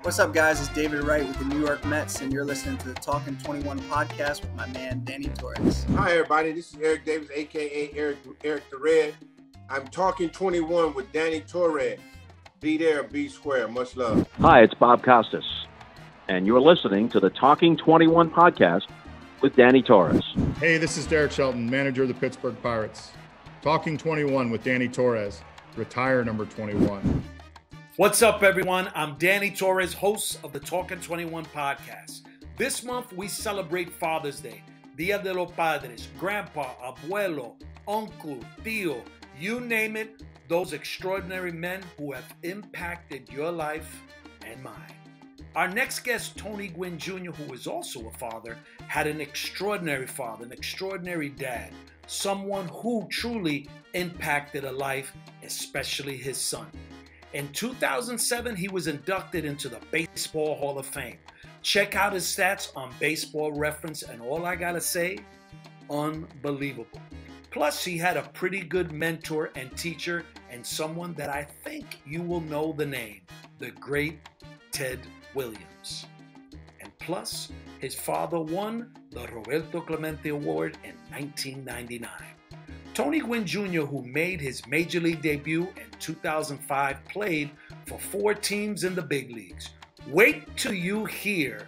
What's up, guys? It's David Wright with the New York Mets, and you're listening to the Talking 21 podcast with my man, Danny Torres. Hi, everybody. This is Eric Davis, a.k.a. Eric the Red. I'm Talking 21 with Danny Torres. Be there, be square. Much love. Hi, it's Bob Costas, and you're listening to the Talking 21 podcast with Danny Torres. Hey, this is Derek Shelton, manager of the Pittsburgh Pirates. Talking 21 with Danny Torres, retire number 21. What's up, everyone? I'm Danny Torres, host of the Talking 21 podcast. This month, we celebrate Father's Day, Dia de los Padres, Grandpa, Abuelo, Uncle, Tío, you name it, those extraordinary men who have impacted your life and mine. Our next guest, Tony Gwynn Jr., who is also a father, had an extraordinary father, an extraordinary dad, someone who truly impacted a life, especially his son. In 2007, he was inducted into the Baseball Hall of Fame. Check out his stats on Baseball Reference, and all I gotta say, unbelievable. Plus, he had a pretty good mentor and teacher, and someone that I think you will know the name, the great Ted Williams. And plus, his father won the Roberto Clemente Award in 1999. Tony Gwynn Jr., who made his major league debut in 2005, played for 4 teams in the big leagues. Wait till you hear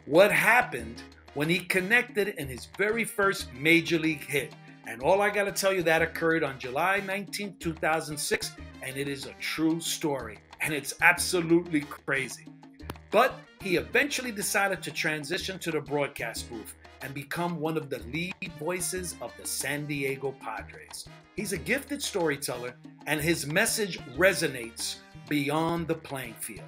what happened when he connected in his very first major league hit. And all I got to tell you, that occurred on July 19, 2006, and it is a true story. And it's absolutely crazy. But he eventually decided to transition to the broadcast booth and become one of the lead voices of the San Diego Padres. He's a gifted storyteller, and his message resonates beyond the playing field.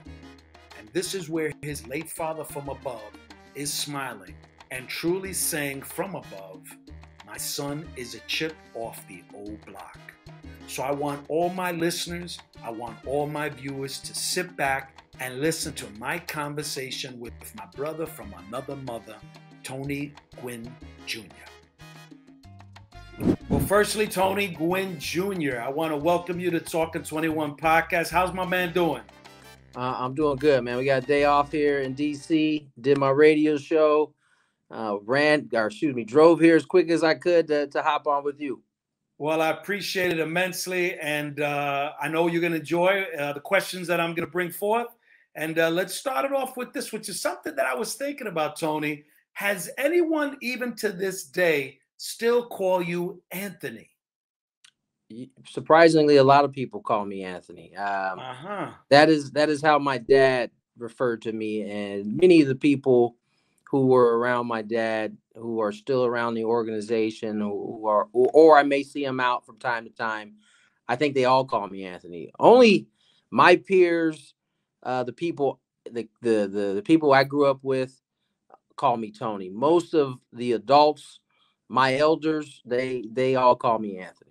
And this is where his late father from above is smiling and truly saying from above, my son is a chip off the old block. So I want all my listeners, I want all my viewers to sit back and listen to my conversation with my brother from another mother, Tony Gwynn Jr. Well, firstly, Tony Gwynn Jr., I want to welcome you to Talking 21 podcast. How's my man doing? I'm doing good, man. We got a day off here in D.C., did my radio show, drove here as quick as I could to hop on with you. Well, I appreciate it immensely, and I know you're going to enjoy the questions that I'm going to bring forth. And let's start it off with this, which is something that I was thinking about, Tony. Has anyone, even to this day, still call you Anthony? Surprisingly, a lot of people call me Anthony. That is how my dad referred to me, and many of the people who were around my dad, who are still around the organization, or I may see them out from time to time, I think they all call me Anthony. Only my peers, the people I grew up with, call me Tony. Most of the adults, my elders, they all call me Anthony.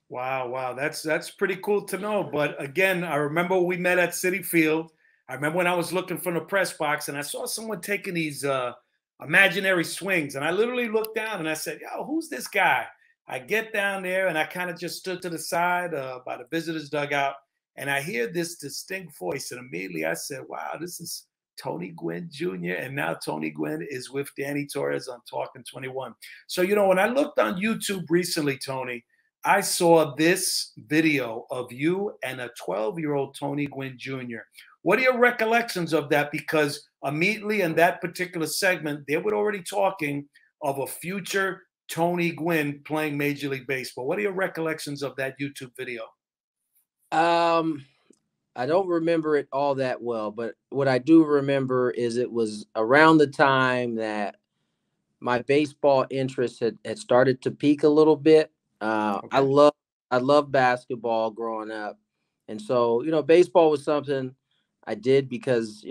Wow. That's pretty cool to know. But again, I remember we met at Citi Field. I remember when I was looking from the press box and I saw someone taking these imaginary swings. And I literally looked down and I said, yo, who's this guy? I get down there and I kind of just stood to the side by the visitors' dugout. And I hear this distinct voice. And immediately I said, wow, this is Tony Gwynn Jr. And now Tony Gwynn is with Danny Torres on Talking 21. So, when I looked on YouTube recently, Tony, I saw this video of you and a 12-year-old Tony Gwynn Jr. What are your recollections of that? Because immediately in that particular segment, they were already talking of a future Tony Gwynn playing Major League Baseball. What are your recollections of that YouTube video? I don't remember it all that well, but what I do remember is it was around the time that my baseball interest had started to peak a little bit. Okay. I love basketball growing up. And so, baseball was something I did because,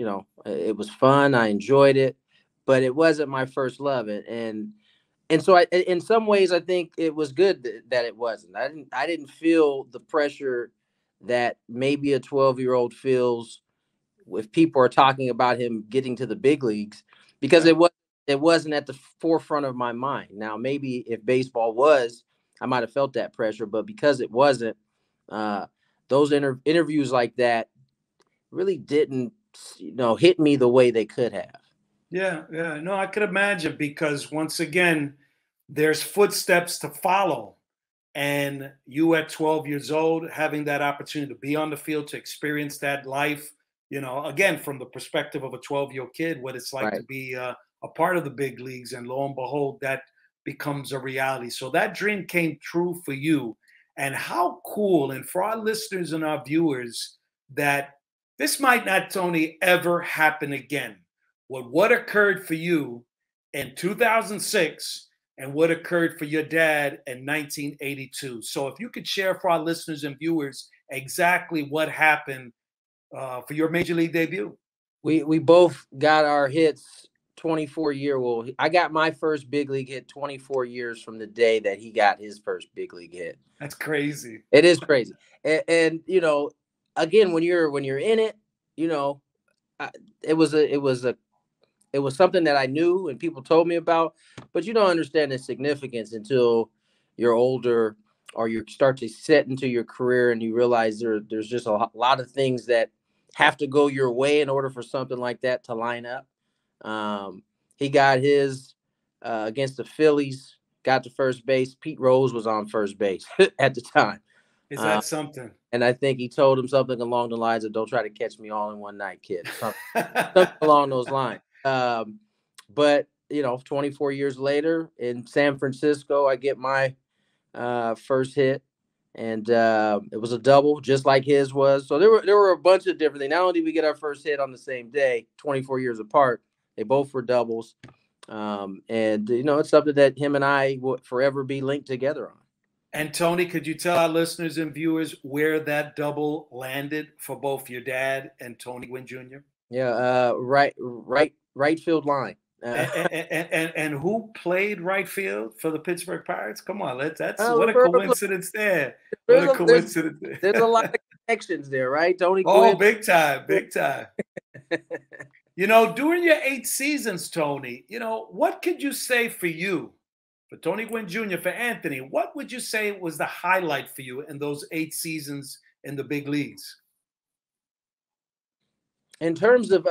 it was fun. I enjoyed it, but it wasn't my first love. And so in some ways, I think it was good that it wasn't. I didn't feel the pressure that maybe a 12-year-old feels if people are talking about him getting to the big leagues, because it wasn't at the forefront of my mind. Now, maybe if baseball was, I might have felt that pressure, but because it wasn't, those interviews like that really didn't hit me the way they could have. Yeah, yeah. No, I could imagine, because once again, there's footsteps to follow. And you at 12 years old, having that opportunity to be on the field, to experience that life, again, from the perspective of a 12-year-old kid, what it's like Right. to be a part of the big leagues. And lo and behold, that becomes a reality. So that dream came true for you. And how cool, and for our listeners and our viewers, that this might not, Tony, ever happen again. What occurred for you in 2006 and what occurred for your dad in 1982. So if you could share for our listeners and viewers exactly what happened for your major league debut. We both got our hits 24-year. Well, I got my first big league hit 24 years from the day that he got his first big league hit. That's crazy. It is crazy. And again, when you're in it, it was something that I knew and people told me about, but you don't understand the significance until you're older or you start to set into your career and you realize there's just a lot of things that have to go your way in order for something like that to line up. He got his against the Phillies, got to first base. Pete Rose was on first base at the time. Is that something? And I think he told him something along the lines of, "Don't try to catch me all in one night, kid." Something along those lines. But 24 years later in San Francisco, I get my first hit, and it was a double, just like his was. So there were a bunch of different things. Not only did we get our first hit on the same day, 24 years apart, they both were doubles. And it's something that him and I will forever be linked together on. And Tony, could you tell our listeners and viewers where that double landed for both your dad and Tony Gwynn Jr.? Yeah, right field line. And who played right field for the Pittsburgh Pirates? Come on, that's what a coincidence there. What a coincidence. There's a lot of connections there, right, Tony? Oh, big time, big time. During your 8 seasons, Tony, what could you say for you, for Tony Gwynn Jr., for Anthony? What would you say was the highlight for you in those 8 seasons in the big leagues? In terms of,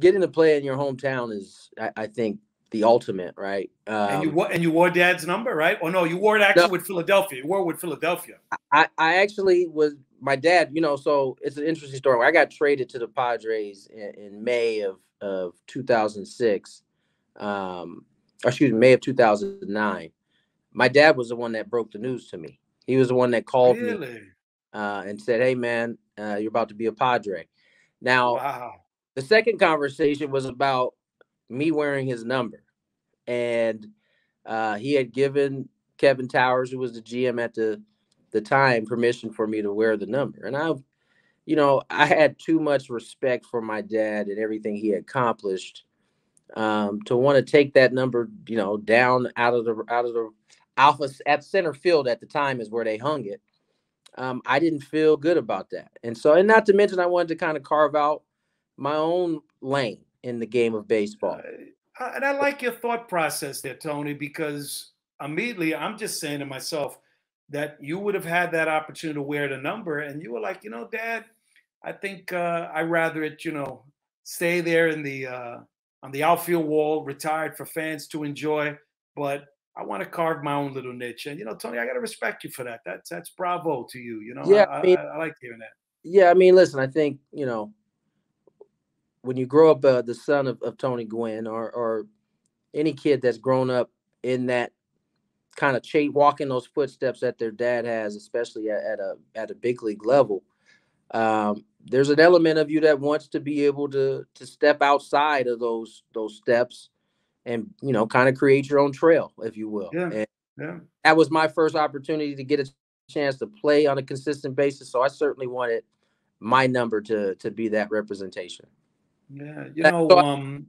getting to play in your hometown is, I think, the ultimate, right? And you wore Dad's number, right? Or no, you wore it actually with Philadelphia. You wore it with Philadelphia. I actually was my dad. So it's an interesting story. I got traded to the Padres in May of 2006. May of 2009. My dad was the one that broke the news to me. He was the one that called me and said, "Hey, man, you're about to be a Padre." Now, wow. The second conversation was about me wearing his number, and he had given Kevin Towers, who was the GM at the time, permission for me to wear the number. And I had too much respect for my dad and everything he accomplished to want to take that number, down out of the Alpha at center field at the time is where they hung it. I didn't feel good about that, and not to mention I wanted to kind of carve out my own lane in the game of baseball. And I like your thought process there, Tony, because immediately I'm just saying to myself that you would have had that opportunity to wear the number, and you were like, Dad, I think I'd rather it, stay there in the on the outfield wall, retired for fans to enjoy, but I want to carve my own little niche. And Tony, I got to respect you for that. That's bravo to you. Yeah, I like hearing that. Yeah, listen, I think when you grow up the son of Tony Gwynn or any kid that's grown up in that kind of walking those footsteps that their dad has, especially at a big league level, there's an element of you that wants to be able to step outside of those steps and, kind of create your own trail, if you will. Yeah. And that was my first opportunity to get a chance to play on a consistent basis. So I certainly wanted my number to be that representation. Yeah.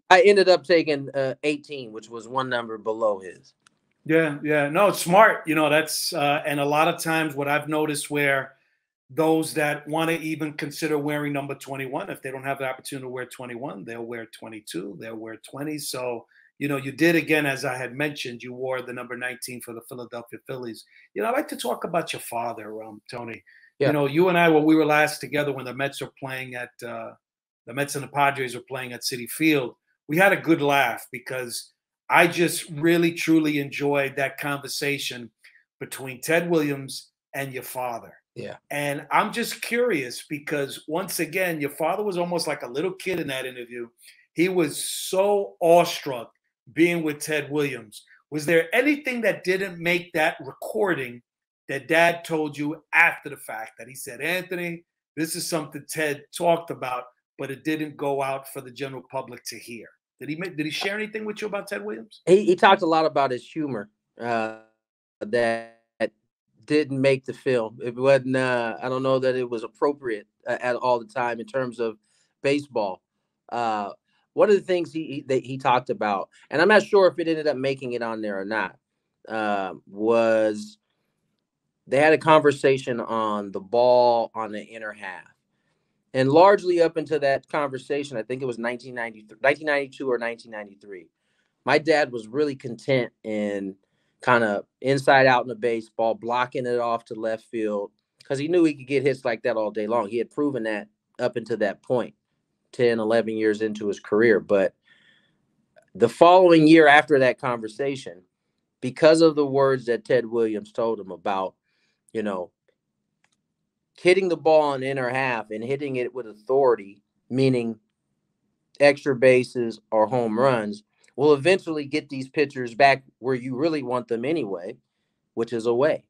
I ended up taking 18, which was one number below his. Yeah. No, it's smart. That's and a lot of times what I've noticed where those that want to even consider wearing number 21, if they don't have the opportunity to wear 21, they'll wear 22, they'll wear 20. So, you did, again, as I had mentioned, you wore the number 19 for the Philadelphia Phillies. I'd like to talk about your father, Tony. Yeah. You and I, when we were last together when the Mets were playing at the the Mets and the Padres were playing at Citi Field, we had a good laugh because I just really, truly enjoyed that conversation between Ted Williams and your father. Yeah. And I'm just curious because, once again, your father was almost like a little kid in that interview. He was so awestruck being with Ted Williams. Was there anything that didn't make that recording that Dad told you after the fact, that he said, Anthony, this is something Ted talked about, but it didn't go out for the general public to hear? Did he share anything with you about Ted Williams? He talked a lot about his humor that didn't make the film. It wasn't. I don't know that it was appropriate at all the time in terms of baseball. One of the things he talked about, and I'm not sure if it ended up making it on there or not, was they had a conversation on the ball on the inner half. And largely up into that conversation, I think it was 1992 or 1993, my dad was really content in kind of inside out in the baseball, blocking it off to left field, because he knew he could get hits like that all day long. He had proven that up until that point, 10, 11 years into his career. But the following year after that conversation, because of the words that Ted Williams told him about, hitting the ball on the inner half and hitting it with authority, meaning extra bases or home runs, will eventually get these pitchers back where you really want them anyway, which is away.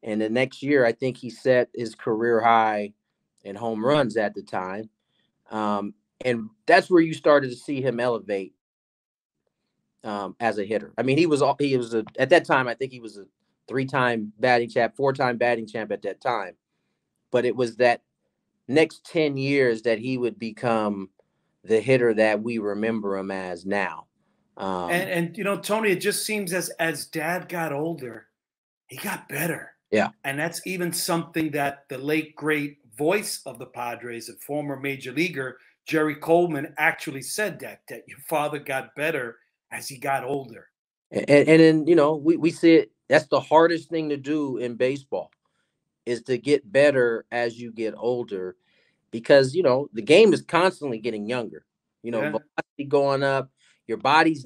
And the next year, I think he set his career high in home runs at the time. And that's where you started to see him elevate as a hitter. I mean, he was at that time, I think he was a 3-time batting champ, 4-time batting champ at that time. But it was that next 10 years that he would become the hitter that we remember him as now. And Tony, it just seems as Dad got older, he got better. Yeah. And that's even something that the late, great voice of the Padres, a former major leaguer, Jerry Coleman, actually said that your father got better as he got older. And then, we see it. That's the hardest thing to do in baseball, is to get better as you get older, because, the game is constantly getting younger, velocity going up, your body's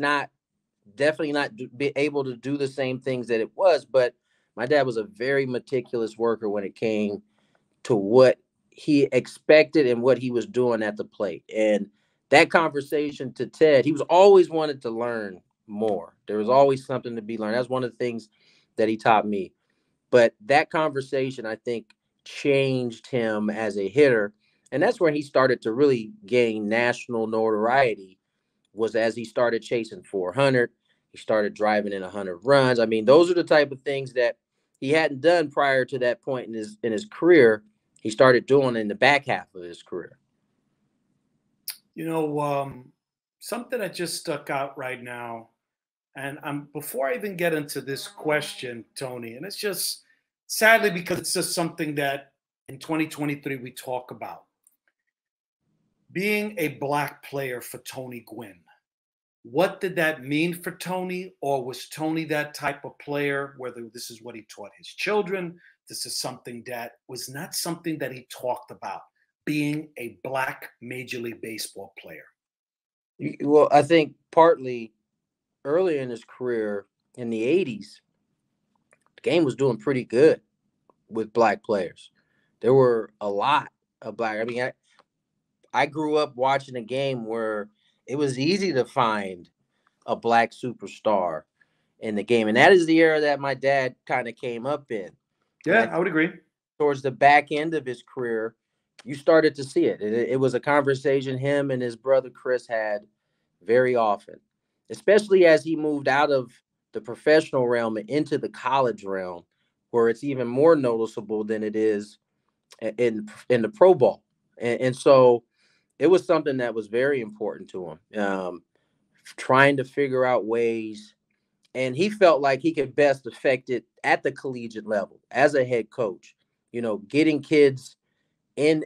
definitely not be able to do the same things that it was. But my dad was a very meticulous worker when it came to what he expected and what he was doing at the plate. And that conversation to Ted, he was always wanted to learn more. There was always something to be learned. That's one of the things that he taught me. But that conversation, I think, changed him as a hitter. And that's when he started to really gain national notoriety, was as he started chasing 400. He started driving in 100 runs. I mean, those are the type of things that he hadn't done prior to that point in his career. He started doing in the back half of his career. Something that just stuck out right now, and before I even get into this question, Tony, and it's just sadly because it's just something that in 2023 we talk about. Being a Black player for Tony Gwynn, what did that mean for Tony? Or was Tony that type of player, whether this is what he taught his children, this is something that was not something that he talked about, being a Black Major League Baseball player? Well, I think partly early in his career in the 80s, the game was doing pretty good with Black players. There were a lot of Black. I mean, I grew up watching a game where it was easy to find a Black superstar in the game. And that is the era that my dad kind of came up in. Yeah, I would agree. Towards the back end of his career, you started to see it. It was a conversation him and his brother Chris had very often, especially as he moved out of the professional realm and into the college realm, where it's even more noticeable than it is in the pro ball. And so it was something that was very important to him, trying to figure out ways. And he felt like he could best affect it at the collegiate level as a head coach, getting kids into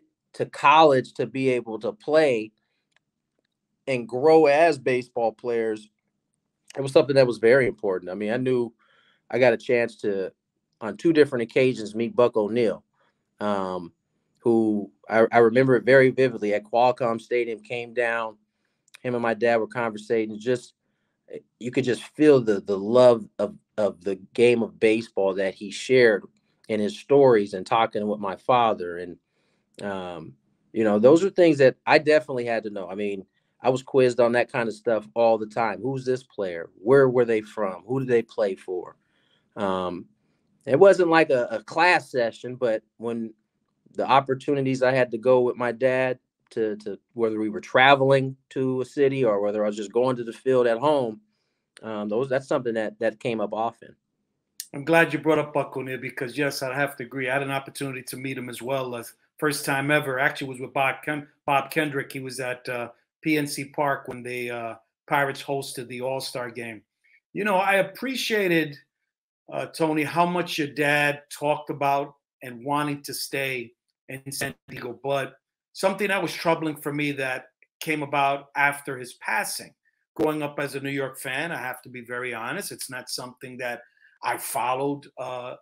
college to be able to play and grow as baseball players. It was something that was very important. I mean, I knew I got a chance to, on 2 different occasions, meet Buck O'Neil, who I remember it very vividly at Qualcomm Stadium, came down. Him and my dad were conversating. Just you could just feel the love of the game of baseball that he shared in his stories and talking with my father. And those are things that I definitely had to know. I mean, I was quizzed on that kind of stuff all the time. Who's this player? Where were they from? Who did they play for? It wasn't like a class session, but when the opportunities I had to go with my dad to whether we were traveling to a city or whether I was just going to the field at home, that's something that came up often. I'm glad you brought up Buck O'Neil because, yes, I have to agree. I had an opportunity to meet him as well. First time ever, actually, was with Bob Kendrick. He was at PNC Park when the Pirates hosted the All-Star game. I appreciated, Tony, how much your dad talked about and wanting to stay in San Diego, but something that was troubling for me that came about after his passing. Growing up as a New York fan, I have to be very honest, it's not something that I followed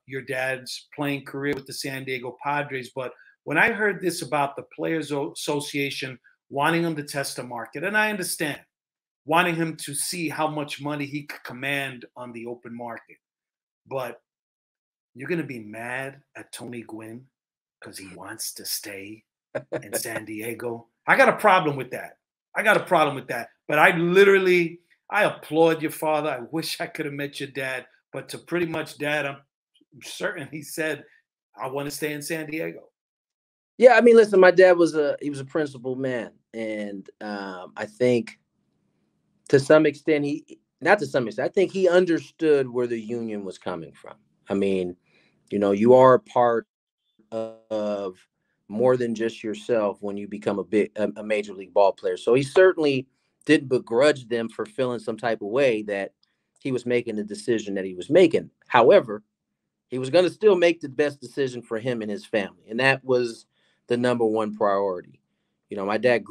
your dad's playing career with the San Diego Padres, but when I heard this about the Players Association wanting him to test the market, and I understand, wanting him to see how much money he could command on the open market, but you're going to be mad at Tony Gwynn because he wants to stay in San Diego. I got a problem with that. But I applaud your father. I wish I could have met your dad. But to pretty much dad, I'm certain he said, I want to stay in San Diego. Yeah, I mean, listen, my dad was a principled man. And I think to some extent, I think he understood where the union was coming from. I mean, you are a part of more than just yourself when you become a major league ball player. So he certainly didn't begrudge them for feeling some type of way that he was making the decision that he was making. However, he was going to still make the best decision for him and his family. And that was the number one priority. My dad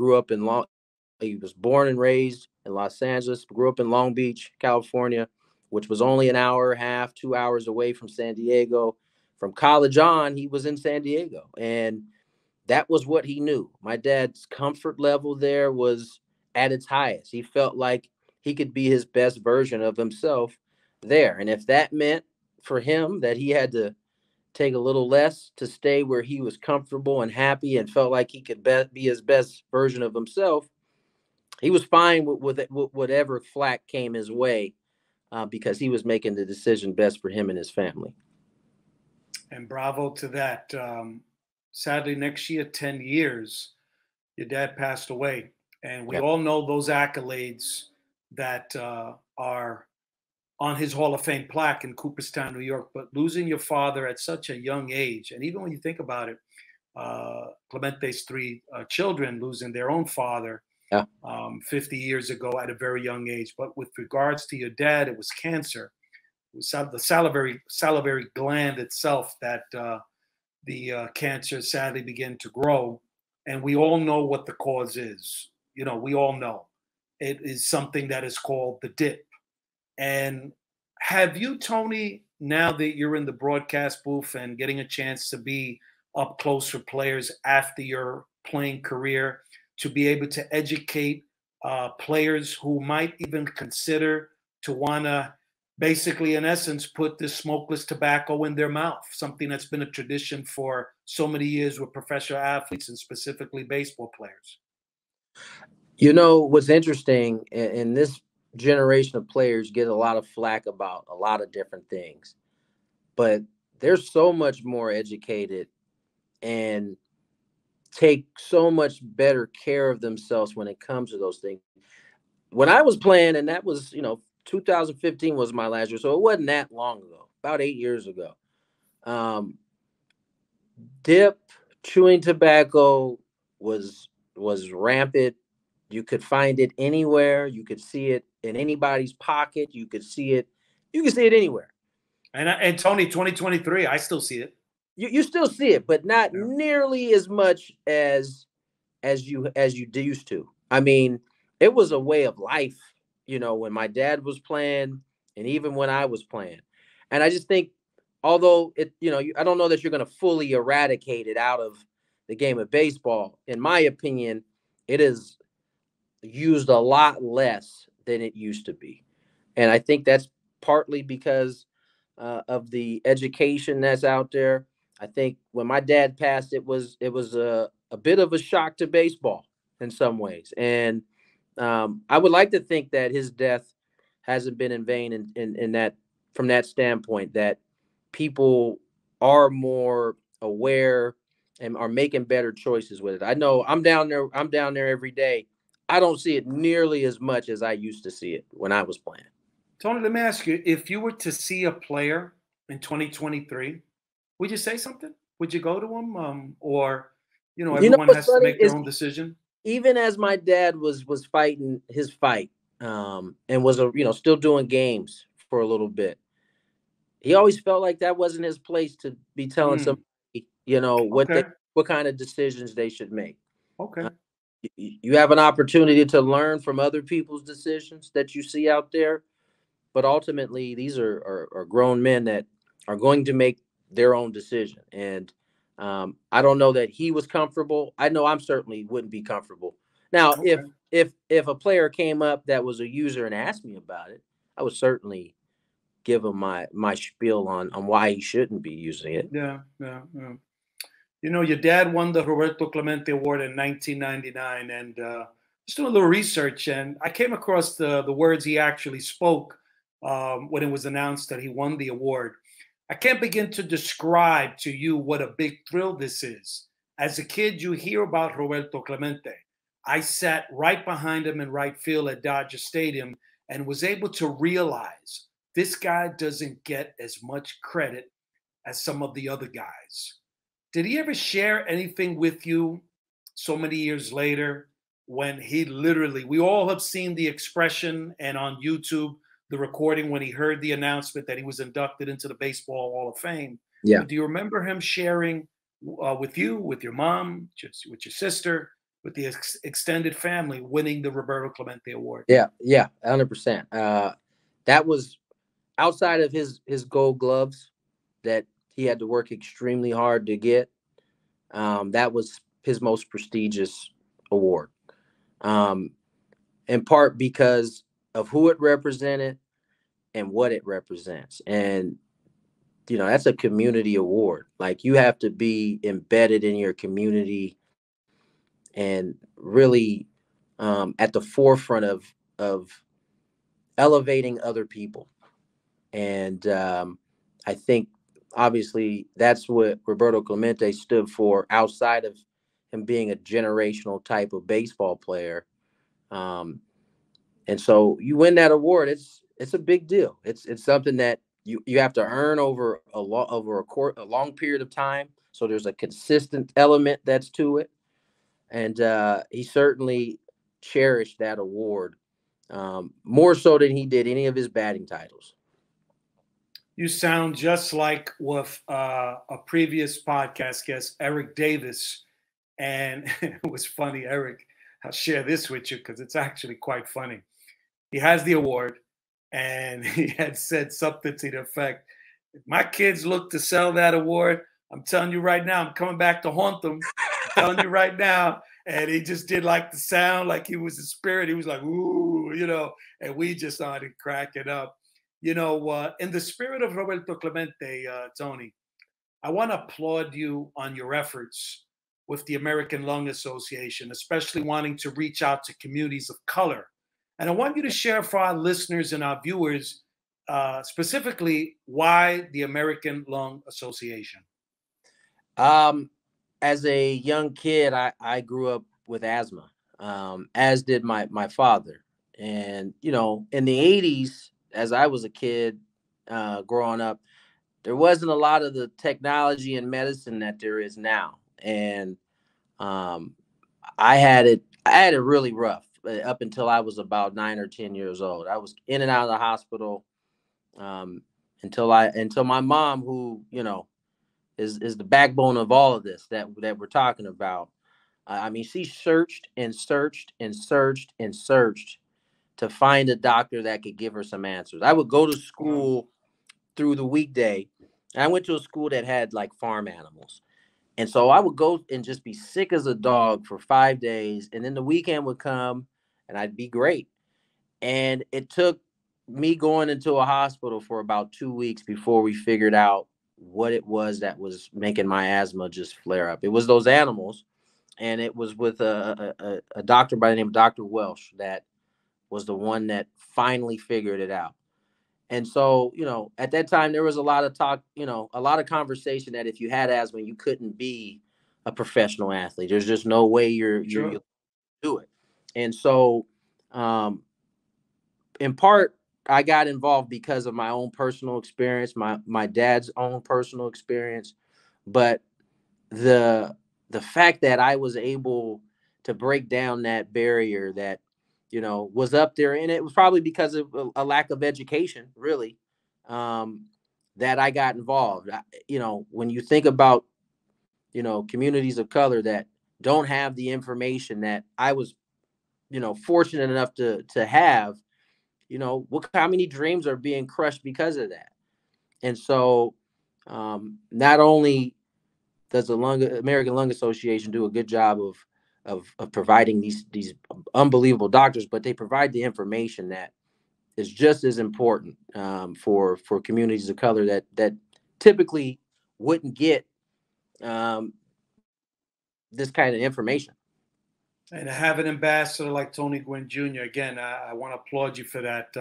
he was born and raised in Los Angeles, grew up in Long Beach, California, which was only an hour and a half, 2 hours away from San Diego. From college on, he was in San Diego. And that was what he knew. My dad's comfort level there was at its highest. He felt like he could be his best version of himself there. And if that meant for him that he had to take a little less to stay where he was comfortable and happy and felt like he could be his best version of himself, he was fine with whatever flack came his way because he was making the decision best for him and his family. And bravo to that. Sadly, next year, 10 years, your dad passed away. And we all know those accolades that are on his Hall of Fame plaque in Cooperstown, New York. But losing your father at such a young age, and even when you think about it, Clemente's 3 children losing their own father 50 years ago at a very young age. But with regards to your dad, it was cancer. It was the salivary gland itself that the cancer sadly began to grow. And we all know what the cause is. We all know. It is something that is called the dip. And have you, Tony, now that you're in the broadcast booth and getting a chance to be up close for players after your playing career, to be able to educate players who might even consider to want to basically, in essence, put this smokeless tobacco in their mouth, something that's been a tradition for so many years with professional athletes and specifically baseball players? What's interesting, in this generation of players get a lot of flack about a lot of different things, but they're so much more educated and take so much better care of themselves when it comes to those things. When I was playing, and that was, 2015 was my last year, so it wasn't that long ago, about 8 years ago. Dip, chewing tobacco was rampant. You could find it anywhere. You could see it in anybody's pocket. You could see it anywhere. And Tony, 2023, I still see it. You still see it, but not nearly as much as you used to. I mean, it was a way of life, when my dad was playing and even when I was playing. And I just think, although I don't know that you're going to fully eradicate it out of the game of baseball, in my opinion, it is used a lot less than it used to be. And I think that's partly because of the education that's out there. I think when my dad passed, it was a bit of a shock to baseball in some ways. And I would like to think that his death hasn't been in vain in that, from that standpoint, that people are more aware and are making better choices with it. I know I'm down there every day. I don't see it nearly as much as I used to see it when I was playing. Tony, let me ask you, if you were to see a player in 2023, would you say something? Would you go to him? Or, everyone has to make their own decision? Even as my dad was fighting his fight, and was still doing games for a little bit, he always felt like that wasn't his place to be telling somebody, what kind of decisions they should make. Okay. You have an opportunity to learn from other people's decisions that you see out there, but ultimately these are grown men that are going to make their own decision. And I don't know that he was comfortable. I know I'm certainly wouldn't be comfortable. Now, if a player came up that was a user and asked me about it, I would certainly give him my spiel on why he shouldn't be using it. Yeah. Your dad won the Roberto Clemente Award in 1999, and just doing a little research, and I came across the words he actually spoke when it was announced that he won the award. I can't begin to describe to you what a big thrill this is. As a kid, you hear about Roberto Clemente. I sat right behind him in right field at Dodger Stadium and was able to realize this guy doesn't get as much credit as some of the other guys. Did he ever share anything with you so many years later when he literally, we all have seen the expression and on YouTube, the recording when he heard the announcement that he was inducted into the Baseball Hall of Fame? Yeah. But do you remember him sharing with you, with your mom, with your sister, with the extended family, winning the Roberto Clemente Award? Yeah, 100%. That was outside of his Gold Gloves that he had to work extremely hard to get. That was his most prestigious award, in part because of who it represented and what it represents. And, that's a community award. Like, you have to be embedded in your community and really at the forefront of elevating other people. And I think, obviously, that's what Roberto Clemente stood for outside of him being a generational type of baseball player. And so you win that award, it's a big deal. It's something that you have to earn over a long period of time. So there's a consistent element that's to it. And he certainly cherished that award more so than he did any of his batting titles. You sound just like with a previous podcast guest, Eric Davis. And it was funny, Eric, I'll share this with you because it's actually quite funny. He has the award, and he had said something to the effect, if my kids look to sell that award, I'm telling you right now, I'm coming back to haunt them. I'm telling you right now. And he just did like the sound, like he was a spirit. He was like, ooh, and we just started cracking up. In the spirit of Roberto Clemente, Tony, I want to applaud you on your efforts with the American Lung Association, especially wanting to reach out to communities of color. And I want you to share for our listeners and our viewers, specifically, why the American Lung Association. As a young kid, I grew up with asthma, as did my father. And, in the 80s, as I was a kid growing up, there wasn't a lot of the technology and medicine that there is now. And I had it really rough up until I was about 9 or 10 years old. I was in and out of the hospital until my mom, who, is the backbone of all of this that we're talking about. She searched and searched and searched and searched to find a doctor that could give her some answers. I would go to school through the weekday. I went to a school that had like farm animals, And so I would go and just be sick as a dog for 5 days. And then the weekend would come and I'd be great. And it took me going into a hospital for about 2 weeks before we figured out what it was that was making my asthma just flare up. It was those animals. And it was with a doctor by the name of Dr. Welsh that was the one that finally figured it out. And so, at that time, there was a lot of talk, a lot of conversation that if you had asthma, you couldn't be a professional athlete. There's just no way you'll do it. And so, in part, I got involved because of my own personal experience, my dad's own personal experience. But the fact that I was able to break down that barrier that, was up there, and it was probably because of a lack of education, really, that I got involved. When you think about, communities of color that don't have the information that I was, fortunate enough to have, how many dreams are being crushed because of that? And so, not only does the American Lung Association do a good job of providing these unbelievable doctors, but they provide the information that is just as important for communities of color that typically wouldn't get this kind of information. And to have an ambassador like Tony Gwynn Jr., again, I want to applaud you for that.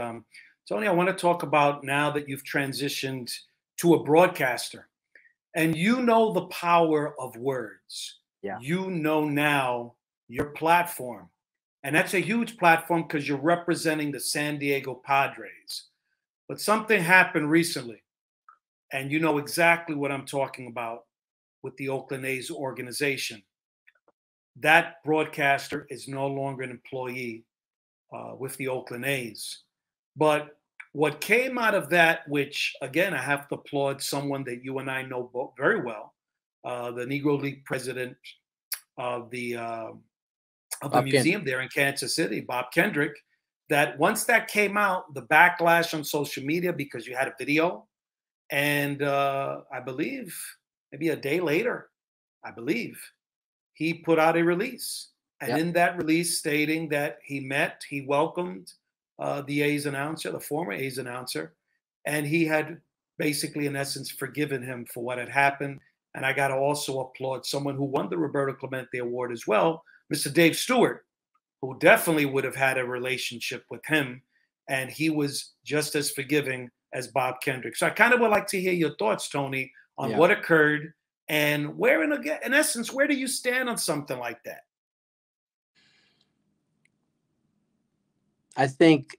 Tony, I want to talk about now that you've transitioned to a broadcaster and the power of words. Yeah. Now your platform. And that's a huge platform because you're representing the San Diego Padres. But something happened recently, and you know exactly what I'm talking about with the Oakland A's organization. That broadcaster is no longer an employee with the Oakland A's. But what came out of that, which, again, I have to applaud someone that you and I know both very well, the Negro League president of the museum there in Kansas City, Bob Kendrick, that once that came out, the backlash on social media because you had a video, and I believe maybe a day later, he put out a release. And in that release stating that he welcomed the A's announcer, the former A's announcer, and he had basically, in essence, forgiven him for what had happened. And I got to also applaud someone who won the Roberto Clemente Award as well, Mr. Dave Stewart, who definitely would have had a relationship with him. And he was just as forgiving as Bob Kendrick. So I kind of would like to hear your thoughts, Tony, on what occurred and where, in essence, where do you stand on something like that? I think,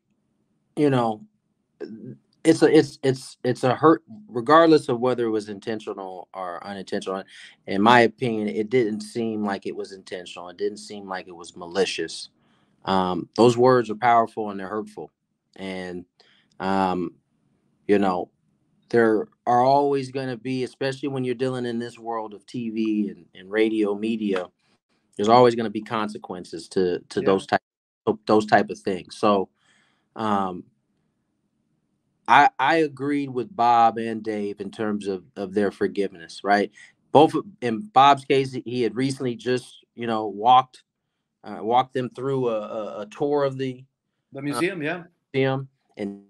it's a hurt, regardless of whether it was intentional or unintentional. In my opinion, it didn't seem like it was intentional. It didn't seem like it was malicious. Those words are powerful and they're hurtful. And, there are always going to be, especially when you're dealing in this world of TV and radio media, there's always going to be consequences to those type of things. So, I agreed with Bob and Dave in terms of their forgiveness, right? Both in Bob's case, he had recently just, walked them through a tour of the museum, museum. And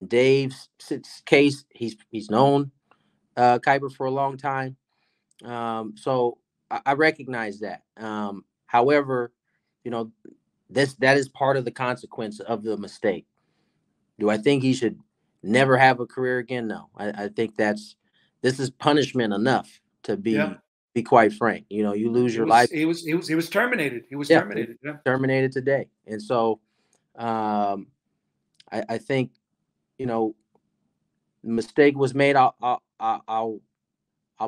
Dave's case, he's known Kiper for a long time. So I recognize that. However, that is part of the consequence of the mistake. Do I think he should never have a career again? No. I think this is punishment enough to be quite frank. You lose your life. He was terminated. He was terminated. Yeah. Terminated today. And so I think, mistake was made. I'll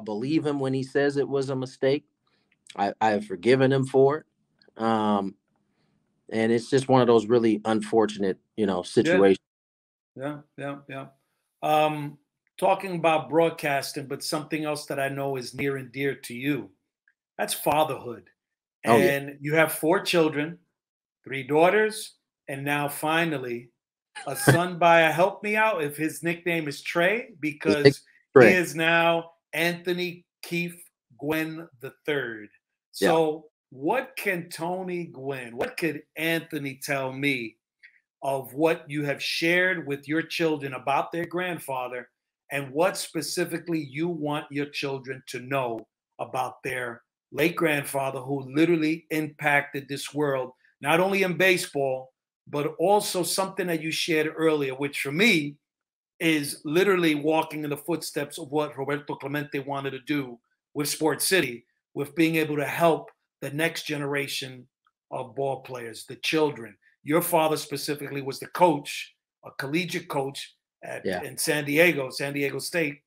believe him when he says it was a mistake. I have forgiven him for it. And it's just one of those really unfortunate, situations. Yeah. Talking about broadcasting, but something else that I know is near and dear to you. That's fatherhood. And you have 4 children, 3 daughters, and now finally a son by help me out if his nickname is Trey, because he is now Anthony Keith Gwynn III. So what can Tony Gwynn, what could Anthony tell me of what you have shared with your children about their grandfather, and what specifically you want your children to know about their late grandfather, who literally impacted this world, not only in baseball, but also something that you shared earlier, which for me is literally walking in the footsteps of what Roberto Clemente wanted to do with Sports City, with being able to help the next generation of ball players, the children. Your father specifically was the coach, a collegiate coach in San Diego State.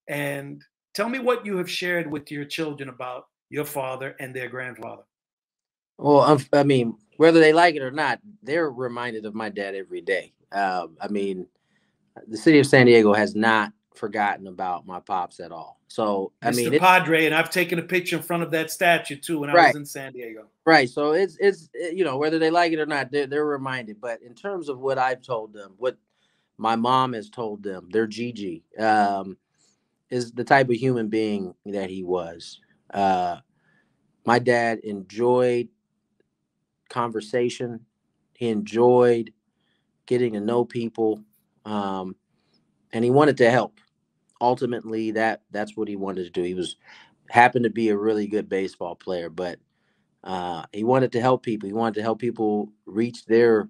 And tell me what you have shared with your children about your father and their grandfather. Well, I mean, whether they like it or not, they're reminded of my dad every day. I mean, the city of San Diego has not forgotten about my pops at all. So, I Mr. mean, Padre, and I've taken a picture in front of that statue too when I was in San Diego. Right. So it's you know, whether they like it or not, they're reminded. But in terms of what I've told them, what my mom has told them, their Gigi is the type of human being that he was. My dad enjoyed conversation. He enjoyed getting to know people, and he wanted to help. Ultimately, that's what he wanted to do. He happened to be a really good baseball player, but he wanted to help people. He wanted to help people reach their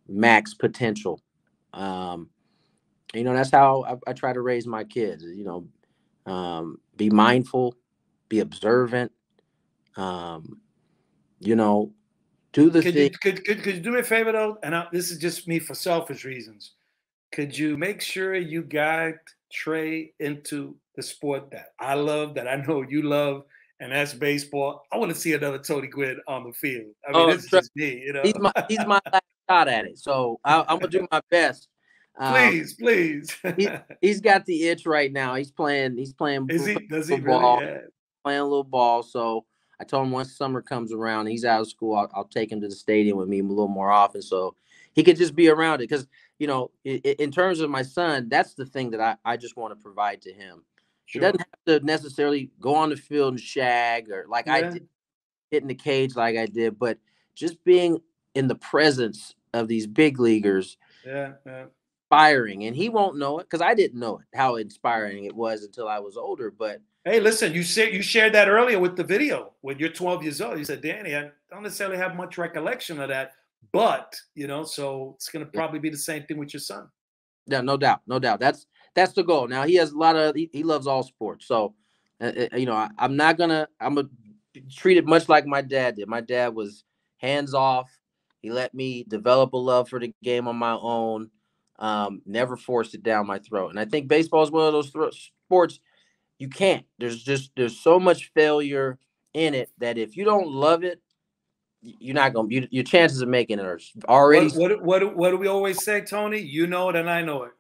max potential. You know, that's how I try to raise my kids. You know, be mindful, be observant. You know, do the thing. Could you do me a favor though? And this is just me for selfish reasons. Could you make sure you guide Trey into the sport that I love, that I know you love, and that's baseball? I want to see another Tony Gwynn on the field. I mean, this is just me, you know. He's my last shot at it, so I'm gonna do my best. Please. He's got the itch right now. He's playing. Does he ball, really? Yeah. Playing a little ball. So I told him once summer comes around, he's out of school, I'll take him to the stadium with me a little more often, so he could just be around it. Because, you know, in terms of my son, that's the thing that I just want to provide to him. Sure. He doesn't have to necessarily go on the field and shag or like I did, hit in the cage like I did, but just being in the presence of these big leaguers. Inspiring. And he won't know it because I didn't know it, how inspiring it was until I was older. But hey, listen, you shared that earlier with the video when you're 12 years old. You said, Danny, I don't necessarily have much recollection of that, but, you know, so it's going to probably be the same thing with your son. Yeah, no doubt. That's the goal. Now he has he loves all sports. So, you know, I'm going to treat it much like my dad did. My dad was hands off. He let me develop a love for the game on my own. Never forced it down my throat. And I think baseball is one of those sports you can't. There's so much failure in it that if you don't love it, you're not going to, your chances of making it are already. What do we always say, Tony? You know it and I know it.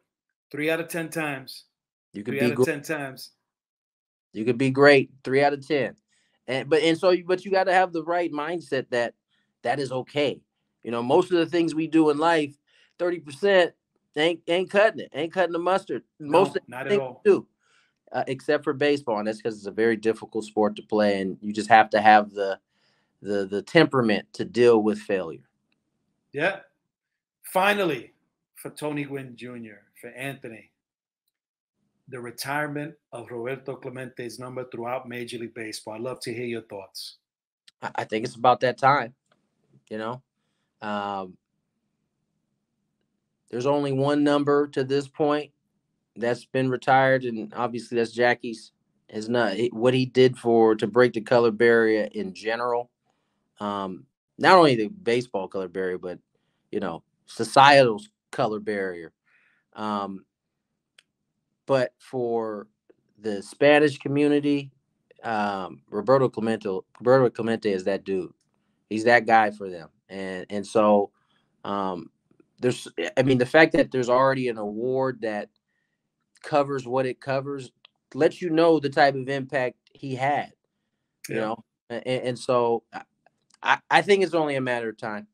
3 out of 10 times. You could 3 out of 10 times. You could be great 3 out of 10. But you got to have the right mindset that is okay. You know, most of the things we do in life, 30% ain't cutting it. Ain't cutting the mustard. Most of the things we do. Except for baseball, and that's because it's a very difficult sport to play, and you just have to have the temperament to deal with failure. Yeah. Finally, for Tony Gwynn Jr., for Anthony, the retirement of Roberto Clemente's number throughout Major League Baseball. I'd love to hear your thoughts. I think it's about that time. You know, there's only one number to this point that's been retired, and obviously that's Jackie's. Is not what he did to break the color barrier in general. Not only the baseball color barrier, but you know, societal color barrier. But for the Spanish community, Roberto Clemente is that dude. He's that guy for them, and so there's. I mean, the fact that there's already an award that covers what it covers lets you know the type of impact he had, you know, and so I think it's only a matter of time.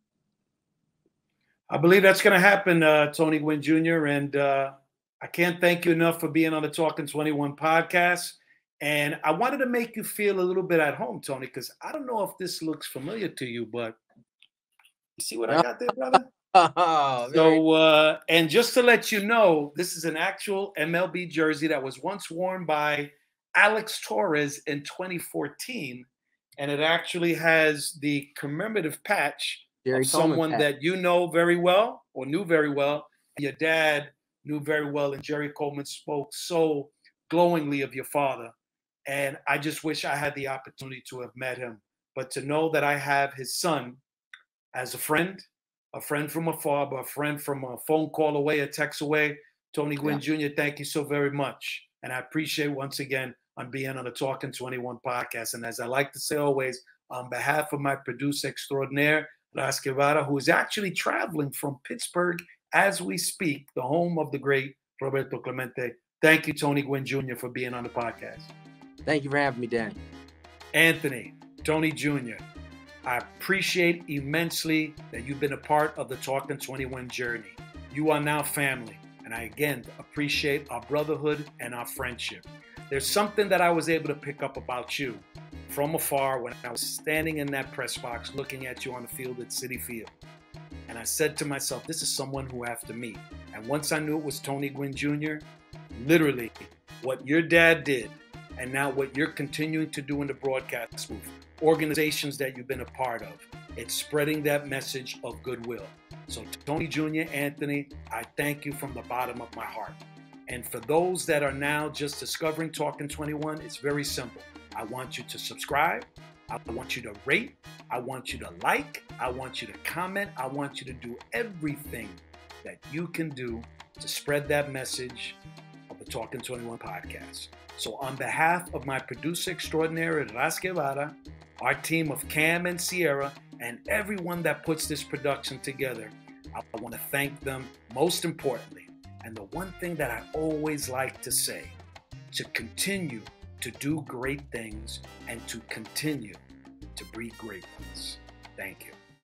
I believe that's going to happen, Tony Gwynn Jr., and I can't thank you enough for being on the Talking 21 podcast. And I wanted to make you feel a little bit at home, Tony, because I don't know if this looks familiar to you, but you see what I got there, brother? Oh, So, and just to let you know, this is an actual MLB jersey that was once worn by Alex Torres in 2014. And it actually has the commemorative patch Jerry of someone Coleman patch. that you know very well or knew very well. Your dad knew very well, and Jerry Coleman spoke so glowingly of your father. And I just wish I had the opportunity to have met him. But to know that I have his son as a friend from afar, but a friend from a phone call away, a text away, Tony Gwynn Jr., thank you so very much. And I appreciate once again on being on the Talking 21 podcast. And as I like to say always, on behalf of my producer extraordinaire, Ras Guevara, who is actually traveling from Pittsburgh as we speak, the home of the great Roberto Clemente. Thank you, Tony Gwynn Jr., for being on the podcast. Thank you for having me, Danny. Anthony, Tony Jr., I appreciate immensely that you've been a part of the Talking 21 journey. You are now family. And I, again, appreciate our brotherhood and our friendship. There's something that I was able to pick up about you from afar when I was standing in that press box looking at you on the field at Citi Field. And I said to myself, this is someone who I have to meet. And once I knew it was Tony Gwynn Jr., literally what your dad did and now what you're continuing to do in the broadcast booth, organizations that you've been a part of, it's spreading that message of goodwill. So Tony Jr., Anthony, I thank you from the bottom of my heart. And for those that are now just discovering Talking 21, it's very simple. I want you to subscribe. I want you to rate. I want you to like. I want you to comment. I want you to do everything that you can do to spread that message of the Talking 21 podcast. So on behalf of my producer extraordinaire, Ras Guevara, our team of Cam and Sierra, and everyone that puts this production together, I want to thank them most importantly. And the one thing that I always like to say, to continue to do great things and to continue to breed great ones. Thank you.